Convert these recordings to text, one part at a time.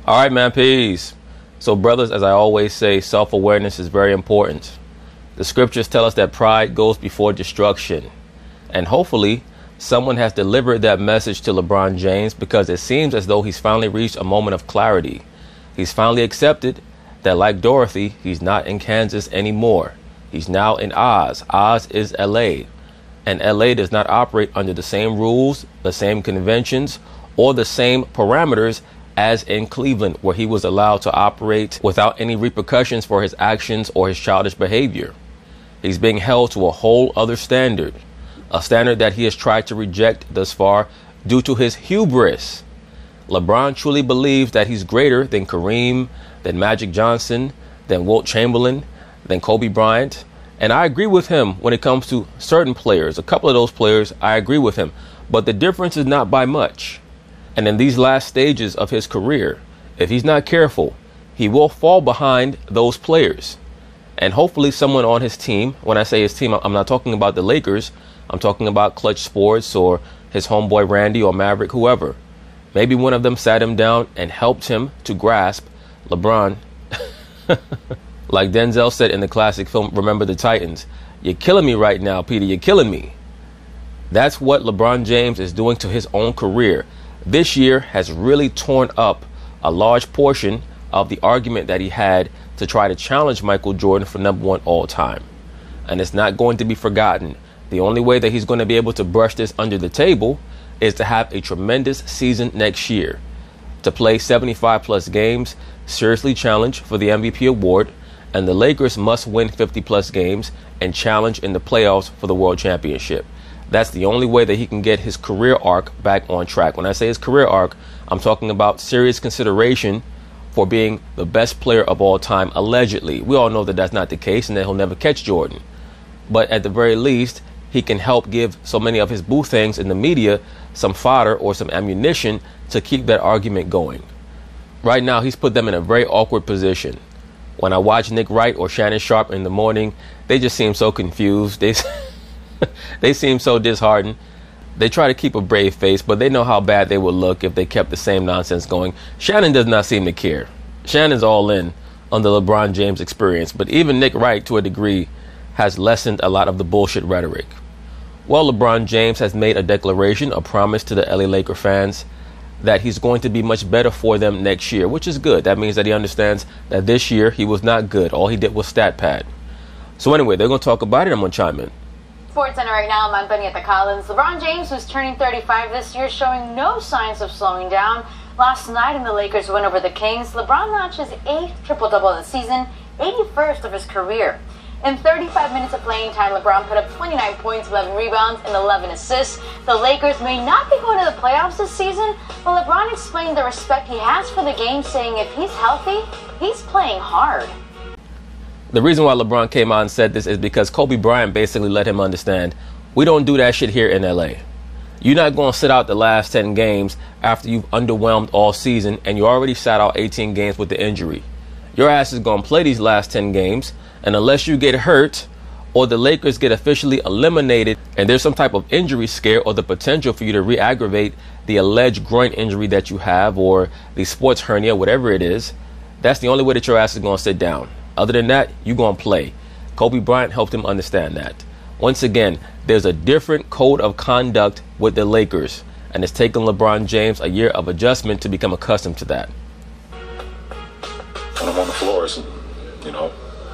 All right, man, peace. So, brothers, as I always say, self-awareness is very important. The scriptures tell us that pride goes before destruction. And hopefully, someone has delivered that message to LeBron James, because it seems as though he's finally reached a moment of clarity. He's finally accepted that, like Dorothy, he's not in Kansas anymore. He's now in Oz. Oz is LA. And LA does not operate under the same rules, the same conventions, or the same parameters as in Cleveland, where he was allowed to operate without any repercussions for his actions or his childish behavior. He's being held to a whole other standard, a standard that he has tried to reject thus far due to his hubris. LeBron truly believes that he's greater than Kareem, than Magic Johnson, than Wilt Chamberlain, than Kobe Bryant. And I agree with him when it comes to certain players. A couple of those players, I agree with him. But the difference is not by much. And in these last stages of his career, if he's not careful, he will fall behind those players. And hopefully someone on his team, when I say his team, I'm not talking about the Lakers. I'm talking about Clutch Sports or his homeboy Randy or Maverick, whoever. Maybe one of them sat him down and helped him to grasp LeBron. Like Denzel said in the classic film, Remember the Titans, "You're killing me right now, Peter. You're killing me." That's what LeBron James is doing to his own career. This year has really torn up a large portion of the argument that he had to try to challenge Michael Jordan for #1 all time. And it's not going to be forgotten. The only way that he's going to be able to brush this under the table is to have a tremendous season next year, to play 75 plus games, seriously challenge for the MVP award, and the Lakers must win 50 plus games and challenge in the playoffs for the world championship. That's the only way that he can get his career arc back on track. When I say his career arc, I'm talking about serious consideration for being the best player of all time, allegedly. We all know that that's not the case and that he'll never catch Jordan. But at the very least, he can help give so many of his boo things in the media some fodder or some ammunition to keep that argument going. Right now, he's put them in a very awkward position. When I watch Nick Wright or Shannon Sharp in the morning, they just seem so confused. They seem so disheartened. They try to keep a brave face, but they know how bad they would look if they kept the same nonsense going. Shannon does not seem to care. Shannon's all in on the LeBron James experience, but even Nick Wright, to a degree, has lessened a lot of the bullshit rhetoric. Well, LeBron James has made a declaration, a promise to the LA Laker fans that he's going to be much better for them next year, which is good. That means that he understands that this year he was not good. All he did was stat pad. So anyway, they're going to talk about it. I'm going to chime in. SportsCenter right now, I'm Antonieta Collins. LeBron James, who's turning 35 this year, showing no signs of slowing down. Last night in the Lakers win over the Kings, LeBron notched his 8th triple-double of the season, 81st of his career. In 35 minutes of playing time, LeBron put up 29 points, 11 rebounds, and 11 assists. The Lakers may not be going to the playoffs this season, but LeBron explained the respect he has for the game, saying if he's healthy, he's playing hard. The reason why LeBron came out and said this is because Kobe Bryant basically let him understand, we don't do that shit here in LA. You're not going to sit out the last 10 games after you've underwhelmed all season and you already sat out 18 games with the injury. Your ass is going to play these last 10 games, and unless you get hurt or the Lakers get officially eliminated and there's some type of injury scare or the potential for you to re-aggravate the alleged groin injury that you have or the sports hernia, whatever it is, that's the only way that your ass is going to sit down. Other than that, you're going to play. Kobe Bryant helped him understand that. Once again, there's a different code of conduct with the Lakers, and it's taken LeBron James a year of adjustment to become accustomed to that. When I'm on the floor,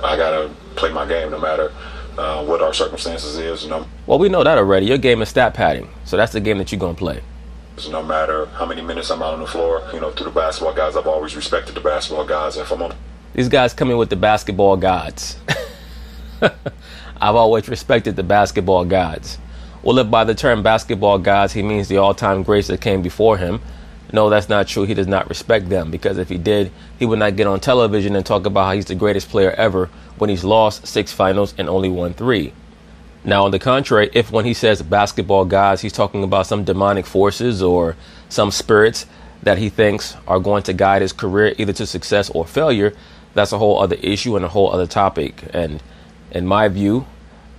I got to play my game no matter what our circumstances is. Well, we know that already. Your game is stat padding, so that's the game that you're going to play. No matter how many minutes I'm out on the floor, through the basketball guys, I've always respected the basketball guys. If I'm on, these guys come in with the basketball gods. I've always respected the basketball gods. Well, if by the term basketball gods he means the all-time greats that came before him, no, that's not true. He does not respect them, because if he did, he would not get on television and talk about how he's the greatest player ever when he's lost 6 finals and only won 3. Now, on the contrary, if when he says basketball gods, he's talking about some demonic forces or some spirits that he thinks are going to guide his career either to success or failure, that's a whole other issue and a whole other topic. And in my view,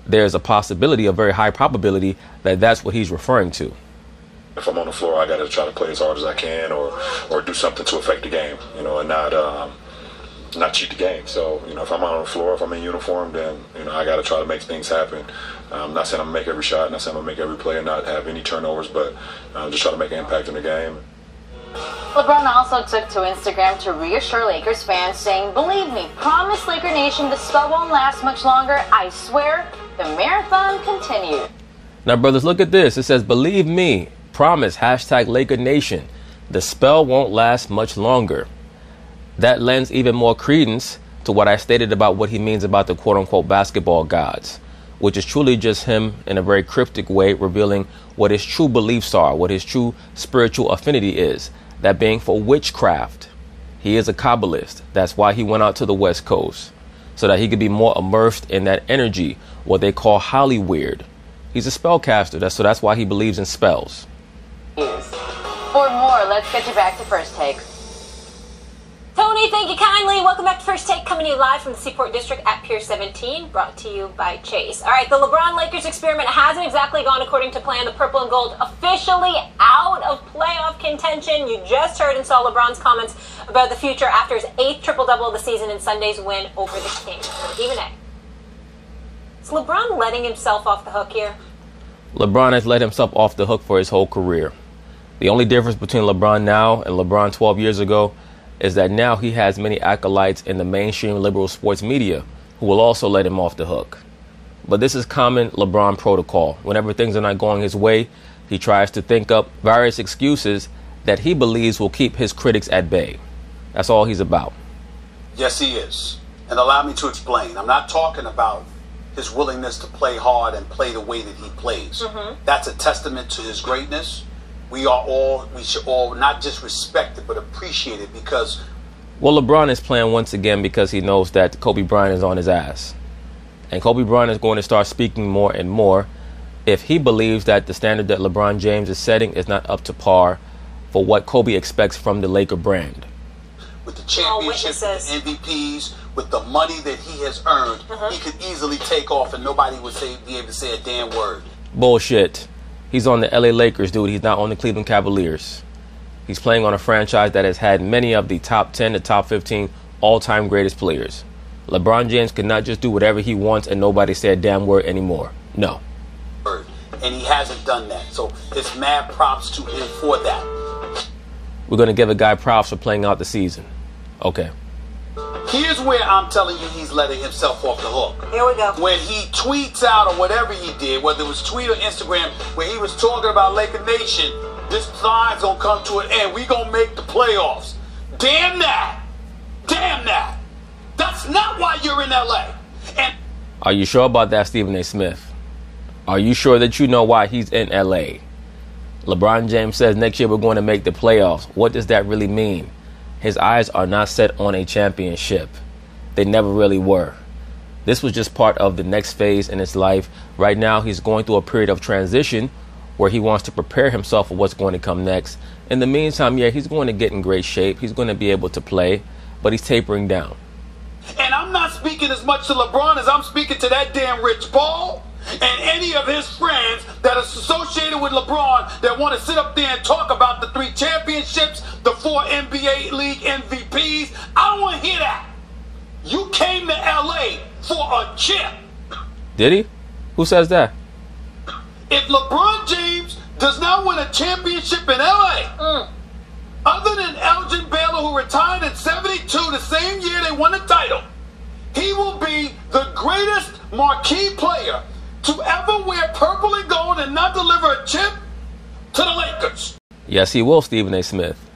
there's a possibility, a very high probability, that that's what he's referring to. if I'm on the floor, I got to try to play as hard as I can, or do something to affect the game, you know, and not cheat the game. So, you know, if I'm out on the floor, if I'm in uniform, then, you know, I got to try to make things happen. I'm not saying I'm going to make every shot, not saying I'm going to make every play and not have any turnovers, but just try to make an impact in the game. LeBron also took to Instagram to reassure Lakers fans, saying, "Believe me, promise Laker Nation, the spell won't last much longer. I swear, the marathon continues." Now, brothers, look at this. It says, "Believe me, promise, hashtag Laker Nation, the spell won't last much longer." That lends even more credence to what I stated about what he means about the quote-unquote basketball gods, which is truly just him in a very cryptic way revealing what his true beliefs are, what his true spiritual affinity is, that being for witchcraft. He is a Kabbalist. That's why he went out to the West Coast, so that he could be more immersed in that energy, what they call Hollyweird. He's a spellcaster, so that's why he believes in spells. For more, let's get you back to First Take. Tony, thank you kindly. Welcome back to First Take, coming to you live from the Seaport District at Pier 17, brought to you by Chase. All right, the LeBron Lakers experiment hasn't exactly gone according to plan. The purple and gold officially out of playoff contention. You just heard and saw LeBron's comments about the future after his 8th triple-double of the season and Sunday's win over the Kings. Even A. Is LeBron letting himself off the hook here? LeBron has let himself off the hook for his whole career. The only difference between LeBron now and LeBron 12 years ago is that now he has many acolytes in the mainstream liberal sports media who will also let him off the hook. But this is common LeBron protocol. Whenever things are not going his way, he tries to think up various excuses that he believes will keep his critics at bay. That's all he's about. Yes, he is. And allow me to explain. I'm not talking about his willingness to play hard and play the way that he plays. That's a testament to his greatness. We should all not just respect it, but appreciate it because... Well, LeBron is playing once again because he knows that Kobe Bryant is on his ass. And Kobe Bryant is going to start speaking more and more if he believes that the standard that LeBron James is setting is not up to par for what Kobe expects from the Laker brand. With the championships, with the MVPs, with the money that he has earned, he could easily take off and nobody would be able to say a damn word. Bullshit. He's on the LA Lakers, dude. He's not on the Cleveland Cavaliers. He's playing on a franchise that has had many of the top 10 to top 15 all-time greatest players. LeBron James could not just do whatever he wants and nobody say a damn word anymore. No. And he hasn't done that. So it's mad props to him for that. We're going to give a guy props for playing out the season. Okay. Here's where I'm telling you he's letting himself off the hook. Here we go. When he tweets out or whatever he did, whether it was tweet or Instagram, where he was talking about Laker Nation, this side's going to come to an end. We going to make the playoffs. Damn that. Damn that. That's not why you're in L.A. And are you sure about that, Stephen A. Smith? Are you sure that you know why he's in L.A.? LeBron James says next year we're going to make the playoffs. What does that really mean? His eyes are not set on a championship. They never really were. This was just part of the next phase in his life. Right now, he's going through a period of transition where he wants to prepare himself for what's going to come next. In the meantime, yeah, he's going to get in great shape. He's going to be able to play, but he's tapering down. And I'm not speaking as much to LeBron as I'm speaking to that damn Rich Paul and any of his friends that are associated with LeBron that want to sit up there and talk about the 3 championships, the 4 NBA League MVPs. I don't want to hear that. You came to LA for a chip. Did he? Who says that? If LeBron James does not win a championship in LA, other than Elgin Baylor, who retired in 72, the same year they won the title, he will be the greatest marquee player to ever wear purple and gold and not deliver a chip to the Lakers. Yes, he will, Stephen A. Smith.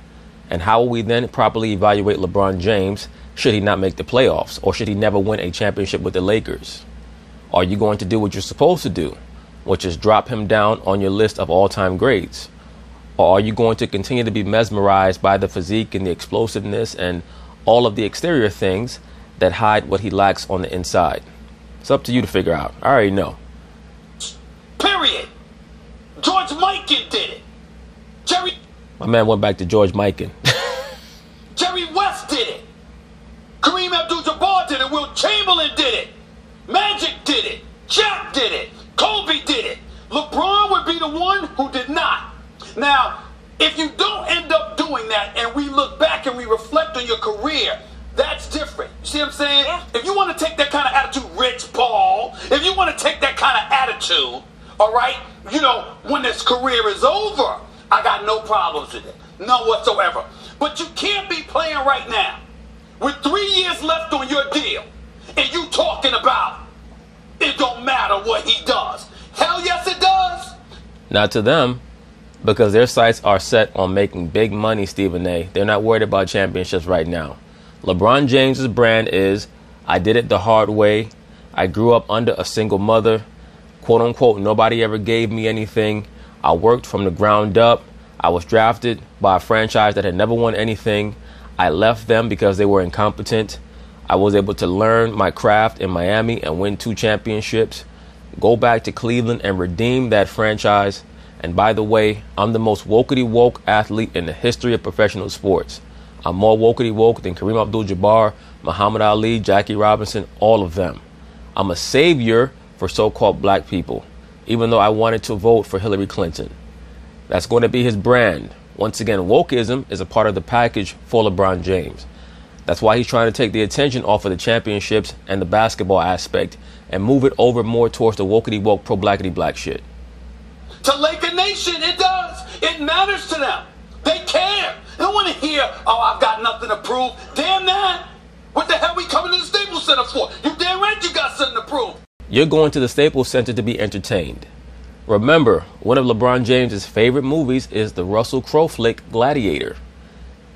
And how will we then properly evaluate LeBron James should he not make the playoffs or should he never win a championship with the Lakers? Are you going to do what you're supposed to do, which is drop him down on your list of all-time greats? Or are you going to continue to be mesmerized by the physique and the explosiveness and all of the exterior things that hide what he lacks on the inside? It's up to you to figure out. I already know. Period. George Mikan did it. My man went back to George Mikan. Jerry West did it. Kareem Abdul-Jabbar did it. Wilt Chamberlain did it. Magic did it. Shaq did it. Kobe did it. LeBron would be the one who did not. Now, if you don't end up doing that and we look back and we reflect on your career, that's different. You see what I'm saying? Yeah. If you want to take that kind of attitude, Rich Paul, if you want to take that kind of attitude, all right, you know, when this career is over, I got no problems with it. None whatsoever. But you can't be playing right now with 3 years left on your deal and you talking about it don't matter what he does. Hell yes it does. Not to them, because their sights are set on making big money, Stephen A. They're not worried about championships right now. LeBron James's brand is, I did it the hard way. I grew up under a single mother. Quote unquote, nobody ever gave me anything. I worked from the ground up. I was drafted by a franchise that had never won anything. I left them because they were incompetent. I was able to learn my craft in Miami and win 2 championships. Go back to Cleveland and redeem that franchise. And by the way, I'm the most wokety woke athlete in the history of professional sports. I'm more wokety woke than Kareem Abdul-Jabbar, Muhammad Ali, Jackie Robinson, all of them. I'm a savior for so-called black people, even though I wanted to vote for Hillary Clinton. That's going to be his brand. Once again, wokeism is a part of the package for LeBron James. That's why he's trying to take the attention off of the championships and the basketball aspect and move it over more towards the wokety woke pro-blackety black shit. To Laker Nation, it does. It matters to them. They care. They don't want to hear, oh, I've got nothing to prove. Damn that. What the hell we coming to the Staples Center for? You damn right you got something to prove. You're going to the Staples Center to be entertained. Remember, one of LeBron James's favorite movies is the Russell Crowe flick Gladiator.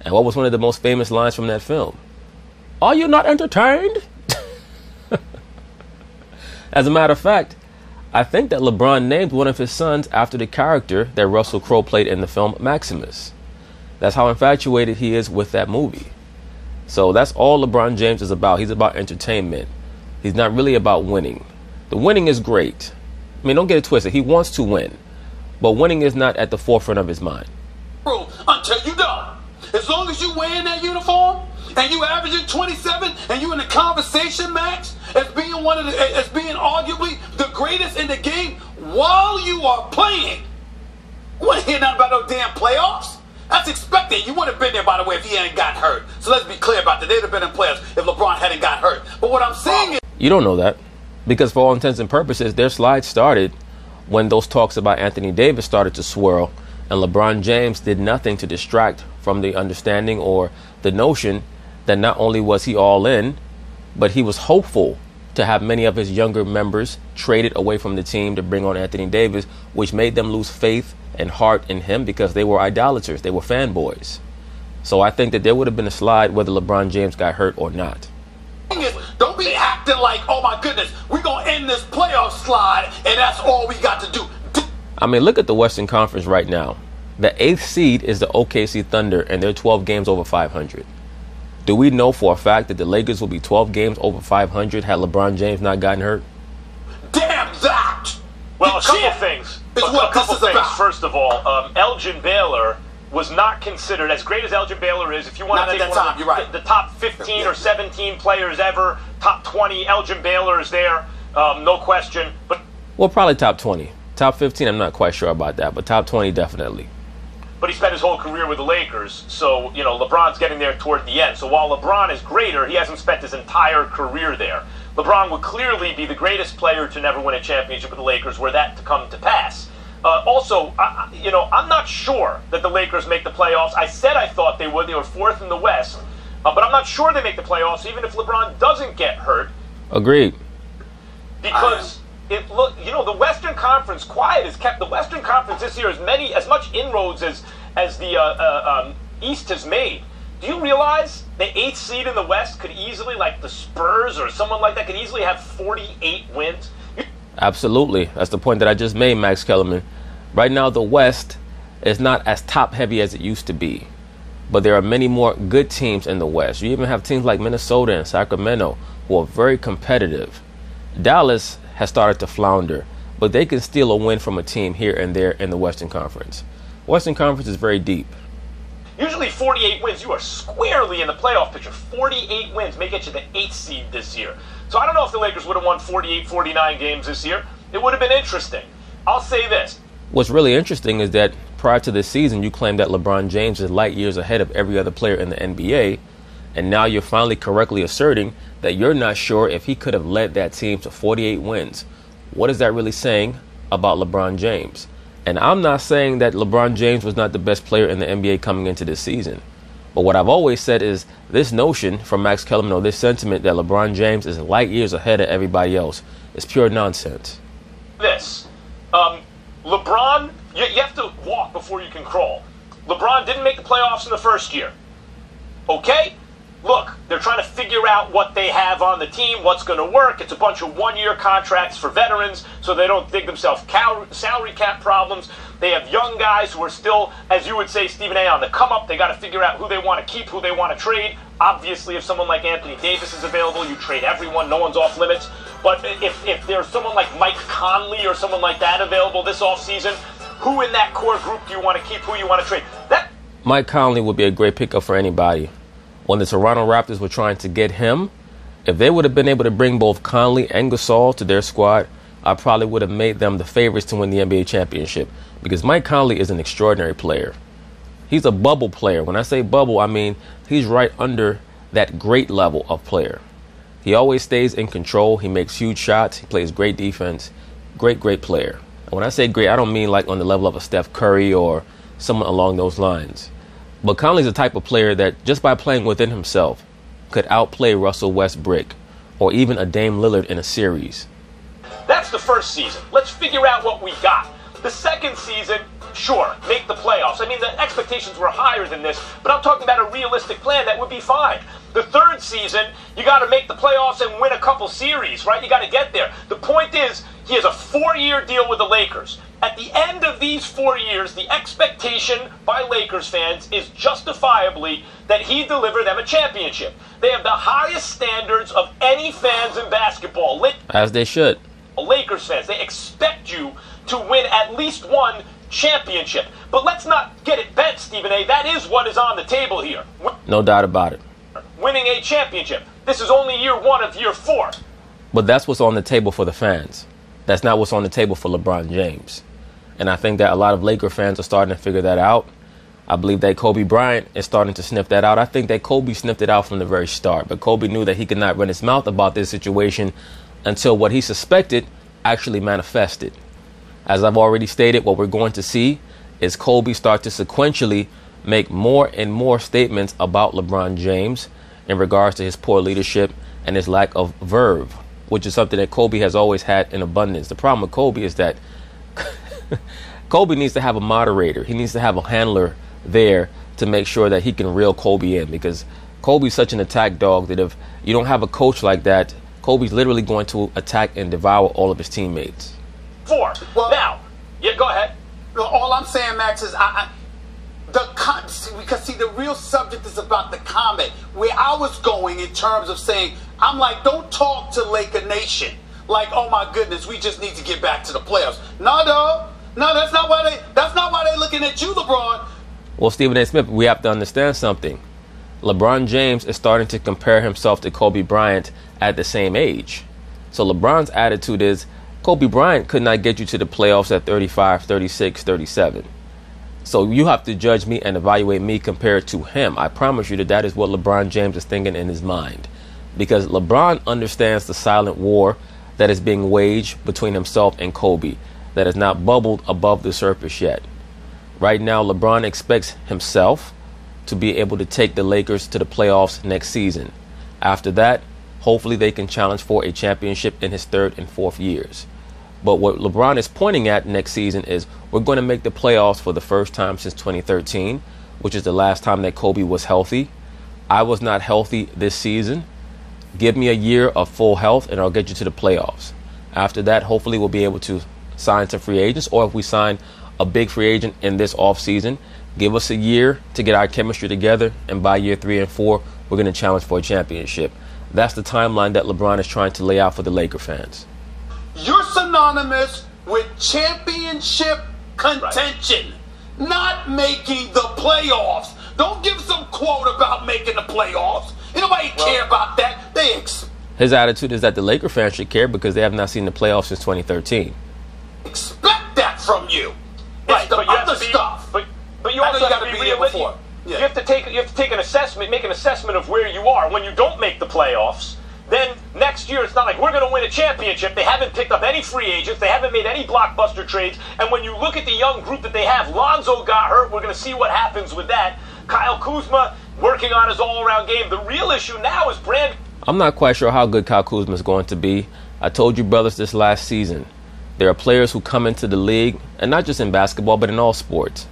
And what was one of the most famous lines from that film? Are you not entertained? As a matter of fact, I think that LeBron named one of his sons after the character that Russell Crowe played in the film Maximus. That's how infatuated he is with that movie. So that's all LeBron James is about. He's about entertainment. He's not really about winning. The winning is great. I mean, don't get it twisted. He wants to win. But winning is not at the forefront of his mind. Until you don't. As long as you wearing that uniform and you averaging 27 and you in the conversation, Max, as being arguably the greatest in the game while you are playing. You want to hear nothing about no damn playoffs? That's expected. You wouldn't have been there, by the way, if he hadn't got hurt. So let's be clear about that. They'd have been in playoffs if LeBron hadn't got hurt. But what I'm saying is... You don't know that. Because for all intents and purposes, their slide started when those talks about Anthony Davis started to swirl. And LeBron James did nothing to distract from the understanding or the notion that not only was he all in, but he was hopeful to have many of his younger members traded away from the team to bring on Anthony Davis, which made them lose faith and heart in him because they were idolaters. They were fanboys. So I think that there would have been a slide whether LeBron James got hurt or not. Don't be acting like, oh my goodness, we're going to end this playoff slide and that's all we got to do. I mean, look at the Western Conference right now. The 8th seed is the OKC Thunder, and they're 12 games over 500. Do we know for a fact that the Lakers will be 12 games over 500 had LeBron James not gotten hurt? Damn that! Well, a couple things. Is what this is about. First of all, Elgin Baylor was not considered, as great as Elgin Baylor is, if you want to take one of the top 15 or 17 players ever, top 20, Elgin Baylor is there, no question. But well, probably top 20. Top 15, I'm not quite sure about that, but top 20 definitely. But he spent his whole career with the Lakers, so, you know, LeBron's getting there toward the end. So while LeBron is greater, he hasn't spent his entire career there. LeBron would clearly be the greatest player to never win a championship with the Lakers were that to come to pass. Also, I'm not sure that the Lakers make the playoffs. I said I thought they would. They were 4th in the West. But I'm not sure they make the playoffs, even if LeBron doesn't get hurt. Agreed. Because... the Western Conference, quiet has kept the Western Conference this year as much inroads as the East has made. Do you realize the 8th seed in the West could easily, like the Spurs or someone like that, could easily have 48 wins? Absolutely. That's the point that I just made, Max Kellerman. Right now, the West is not as top-heavy as it used to be. But there are many more good teams in the West. You even have teams like Minnesota and Sacramento who are very competitive. Dallas has started to flounder, but they can steal a win from a team here and there in the Western Conference. Western Conference is very deep. Usually 48 wins, you are squarely in the playoff picture. 48 wins may get you the 8th seed this year. So I don't know if the Lakers would have won 48, 49 games this year. It would have been interesting. I'll say this. What's really interesting is that prior to this season, you claimed that LeBron James is light years ahead of every other player in the NBA. And now you're finally correctly asserting that you're not sure if he could have led that team to 48 wins. What is that really saying about LeBron James? And I'm not saying that LeBron James was not the best player in the NBA coming into this season. But what I've always said is this notion from Max Kellerman, or this sentiment that LeBron James is light years ahead of everybody else, is pure nonsense. LeBron, you have to walk before you can crawl. LeBron didn't make the playoffs in the first year. Okay? Look, they're trying to figure out what they have on the team, what's going to work. It's a bunch of one-year contracts for veterans so they don't dig themselves salary cap problems. They have young guys who are still, as you would say, Stephen A., on the come-up. They got to figure out who they want to keep, who they want to trade. Obviously, if someone like Anthony Davis is available, you trade everyone. No one's off limits. But if there's someone like Mike Conley or someone like that available this offseason, who in that core group do you want to keep, who you want to trade? Mike Conley would be a great pickup for anybody. When the Toronto Raptors were trying to get him, if they would have been able to bring both Conley and Gasol to their squad, I probably would have made them the favorites to win the NBA championship, because Mike Conley is an extraordinary player. He's a bubble player. When I say bubble, I mean he's right under that great level of player. He always stays in control. He makes huge shots. He plays great defense. Great player. And when I say great, I don't mean like on the level of a Steph Curry or someone along those lines. But Conley's the type of player that just by playing within himself could outplay Russell Westbrook or even a Dame Lillard in a series. That's the first season. Let's figure out what we got. The second season, sure, make the playoffs. I mean, the expectations were higher than this, but I'm talking about a realistic plan that would be fine. The third season, you got to make the playoffs and win a couple series, right? You got to get there. The point is, he has a 4-year deal with the Lakers. At the end of these 4 years, the expectation by Lakers fans is justifiably that he deliver them a championship. They have the highest standards of any fans in basketball. As they should. Lakers fans, they expect you to win at least one championship. But let's not get it bent, Stephen A. That is what is on the table here. No doubt about it. Winning a championship. This is only year 1 of year 4. But that's what's on the table for the fans. That's not what's on the table for LeBron James. And I think that a lot of Laker fans are starting to figure that out. I believe that Kobe Bryant is starting to sniff that out. I think that Kobe sniffed it out from the very start. But Kobe knew that he could not run his mouth about this situation until what he suspected actually manifested. As I've already stated, what we're going to see is Kobe start to sequentially make more and more statements about LeBron James in regards to his poor leadership and his lack of verve, which is something that Kobe has always had in abundance. The problem with Kobe is that Kobe needs to have a moderator. He needs to have a handler there to make sure that he can reel Kobe in, because Kobe's such an attack dog that if you don't have a coach like that, Kobe's literally going to attack and devour all of his teammates. 4. Well, now, yeah, go ahead. All I'm saying, Max, is because see, the real subject is about the comment. Where I was going in terms of saying, I'm like, don't talk to Laker Nation like, oh my goodness, we just need to get back to the playoffs. No, dog. No, that's not why they're looking at you, LeBron. Well, Stephen A. Smith, we have to understand something. LeBron James is starting to compare himself to Kobe Bryant at the same age. So LeBron's attitude is, Kobe Bryant could not get you to the playoffs at 35, 36, 37. So you have to judge me and evaluate me compared to him. I promise you that is what LeBron James is thinking in his mind. Because LeBron understands the silent war that is being waged between himself and Kobe that has not bubbled above the surface yet. Right now, LeBron expects himself to be able to take the Lakers to the playoffs next season. After that, hopefully they can challenge for a championship in his 3rd and 4th years. But what LeBron is pointing at next season is we're going to make the playoffs for the first time since 2013, which is the last time that Kobe was healthy. I was not healthy this season. Give me a year of full health and I'll get you to the playoffs. After that, hopefully we'll be able to sign some free agents, or if we sign a big free agent in this offseason, give us a year to get our chemistry together, and by year 3 and 4, we're going to challenge for a championship. That's the timeline that LeBron is trying to lay out for the Laker fans. You're synonymous with championship contention, not making the playoffs. Don't give some quote about making the playoffs. Nobody care about that. His attitude is that the Laker fans should care because they have not seen the playoffs since 2013. Expect that from you. Right, it's the other stuff. for it. Yeah. You have to take an assessment, make an assessment of where you are. When you don't make the playoffs, then next year it's not like we're going to win a championship. They haven't picked up any free agents. They haven't made any blockbuster trades. And when you look at the young group that they have, Lonzo got hurt. We're going to see what happens with that. Kyle Kuzma working on his all-around game. The real issue now is Brand. I'm not quite sure how good Kyle Kuzma is going to be. I told you, brothers, this last season, there are players who come into the league, and not just in basketball, but in all sports,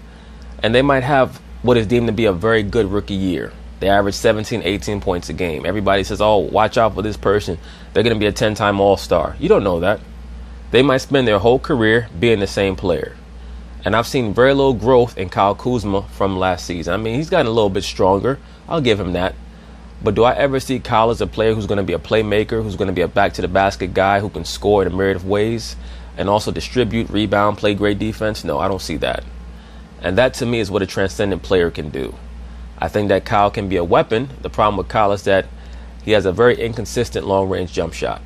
and they might have what is deemed to be a very good rookie year. They average 17, 18 points a game. Everybody says, oh, watch out for this person. They're going to be a 10-time All-Star. You don't know that. They might spend their whole career being the same player. And I've seen very little growth in Kyle Kuzma from last season. I mean, he's gotten a little bit stronger. I'll give him that. But do I ever see Kyle as a player who's going to be a playmaker, who's going to be a back-to-the-basket guy who can score in a myriad of ways and also distribute, rebound, play great defense? No, I don't see that. And that, to me, is what a transcendent player can do. I think that Kyle can be a weapon. The problem with Kyle is that he has a very inconsistent long-range jump shot.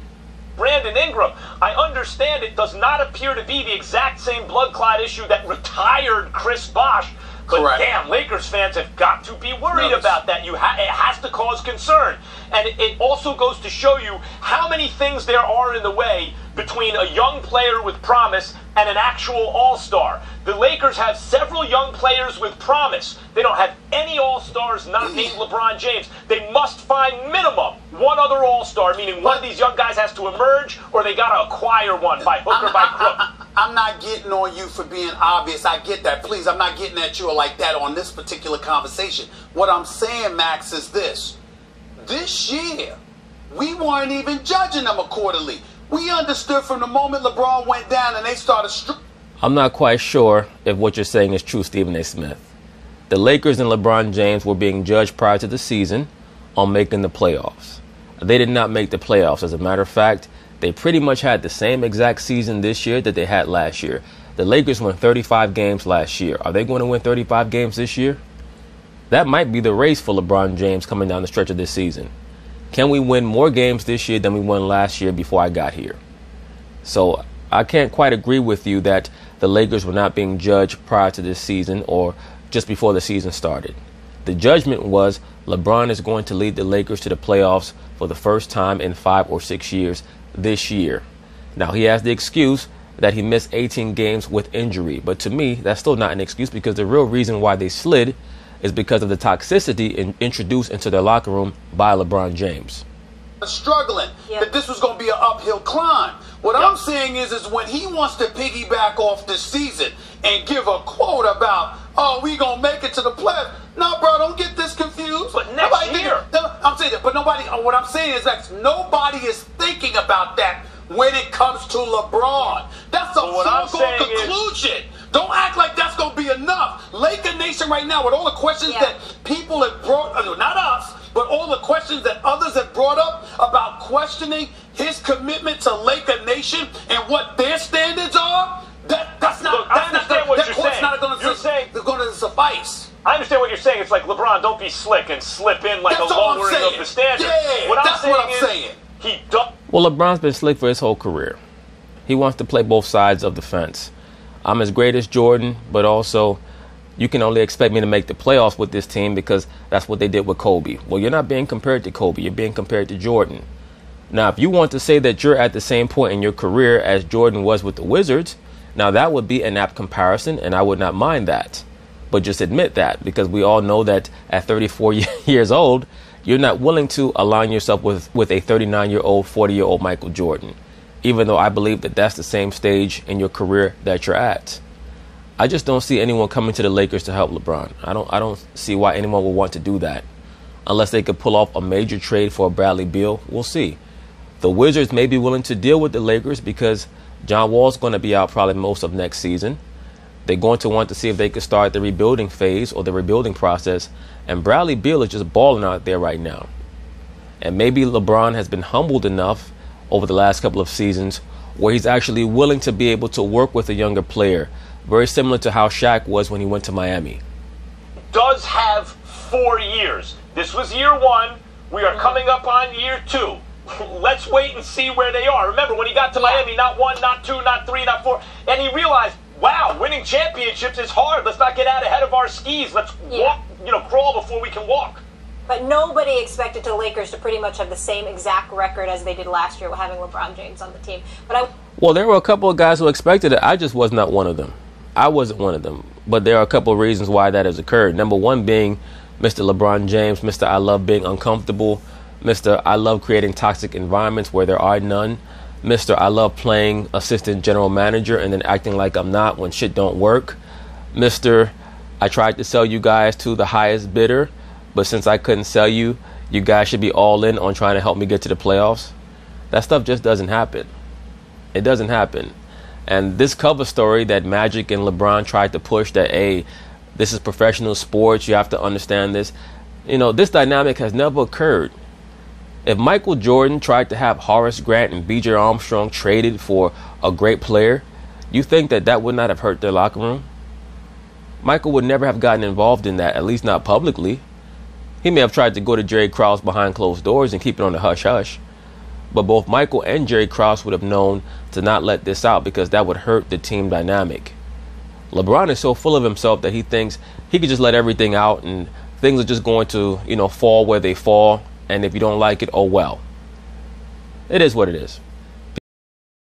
Brandon Ingram, I understand it does not appear to be the exact same blood clot issue that retired Chris Bosh. But Correct. damn, Lakers fans have got to be worried about that. It has to cause concern. And it also goes to show you how many things there are in the way between a young player with promise and an actual all-star. The Lakers have several young players with promise. They don't have any all-stars not named LeBron James. They must find minimum one other all-star, meaning one of these young guys has to emerge or they got to acquire one by hook or by crook. I'm not getting on you for being obvious. I get that. Please, I'm not getting at you like that on this particular conversation. What I'm saying, Max, is this. This year, we weren't even judging them accordingly. We understood from the moment LeBron went down and they started... I'm not quite sure if what you're saying is true, Stephen A. Smith. The Lakers and LeBron James were being judged prior to the season on making the playoffs. They did not make the playoffs. As a matter of fact, they pretty much had the same exact season this year that they had last year. The Lakers won 35 games last year. Are they going to win 35 games this year? That might be the race for LeBron James coming down the stretch of this season. Can we win more games this year than we won last year before I got here? So I can't quite agree with you that the Lakers were not being judged prior to this season or just before the season started. The judgment was LeBron is going to lead the Lakers to the playoffs for the first time in 5 or 6 years this year. Now, he has the excuse that he missed 18 games with injury. But to me, that's still not an excuse because the real reason why they slid is because of the toxicity introduced into their locker room by LeBron James. Struggling, that this was going to be an uphill climb. What I'm saying is when he wants to piggyback off this season and give a quote about, oh, we going to make it to the playoffs. No, bro, don't get this confused. But next year. I'm saying that, but nobody, what I'm saying is that nobody is thinking about that when it comes to LeBron. That's a foregone conclusion. Don't act like that's going to be enough. Laker Nation right now, with all the questions that people have brought, not us, but all the questions that others have brought up about questioning his commitment to Laker Nation and what their standards are, that's not, that court's not going to suffice. I understand what you're saying. It's like, LeBron, don't be slick and slip in like a lowering of the standard. Yeah, that's what I'm saying. He don't. Well, LeBron's been slick for his whole career. He wants to play both sides of the fence. I'm as great as Jordan, but also you can only expect me to make the playoffs with this team because that's what they did with Kobe. Well, you're not being compared to Kobe. You're being compared to Jordan. Now, if you want to say that you're at the same point in your career as Jordan was with the Wizards, now that would be an apt comparison, and I would not mind that. But just admit that, because we all know that at 34 years old, you're not willing to align yourself with a 39-year-old, 40-year-old Michael Jordan, even though I believe that that's the same stage in your career that you're at. I just don't see anyone coming to the Lakers to help LeBron. I don't see why anyone would want to do that. Unless they could pull off a major trade for Bradley Beal, we'll see. The Wizards may be willing to deal with the Lakers because John Wall's going to be out probably most of next season. They're going to want to see if they could start the rebuilding phase or the rebuilding process. And Bradley Beal is just balling out there right now. And maybe LeBron has been humbled enough over the last couple of seasons where he's actually willing to be able to work with a younger player. Very similar to how Shaq was when he went to Miami. Does have 4 years. This was year 1. We are coming up on year 2. Let's wait and see where they are. Remember, when he got to Miami, not 1, not 2, not 3, not 4. And he realized wow, winning championships is hard. Let's not get out ahead of our skis. Let's walk, crawl before we can walk. But nobody expected the Lakers to pretty much have the same exact record as they did last year with having LeBron James on the team. Well, there were a couple of guys who expected it. I just was not one of them. I wasn't one of them. But there are a couple of reasons why that has occurred. Number one being Mr. LeBron James, Mr. I love being uncomfortable, Mr. I love creating toxic environments where there are none, Mr. I love playing assistant general manager and then acting like I'm not when shit don't work, Mr. I tried to sell you guys to the highest bidder, but since I couldn't sell you, you guys should be all in on trying to help me get to the playoffs. That stuff just doesn't happen. It doesn't happen. And this cover story that Magic and LeBron tried to push that, hey, this is professional sports, you have to understand this. This dynamic has never occurred. If Michael Jordan tried to have Horace Grant and B.J. Armstrong traded for a great player, you think that would not have hurt their locker room? Michael would never have gotten involved in that, at least not publicly. He may have tried to go to Jerry Krause behind closed doors and keep it on the hush-hush. But both Michael and Jerry Krause would have known to not let this out because that would hurt the team dynamic. LeBron is so full of himself that he thinks he could just let everything out and things are just going to, fall where they fall. And if you don't like it, oh well. It is what it is.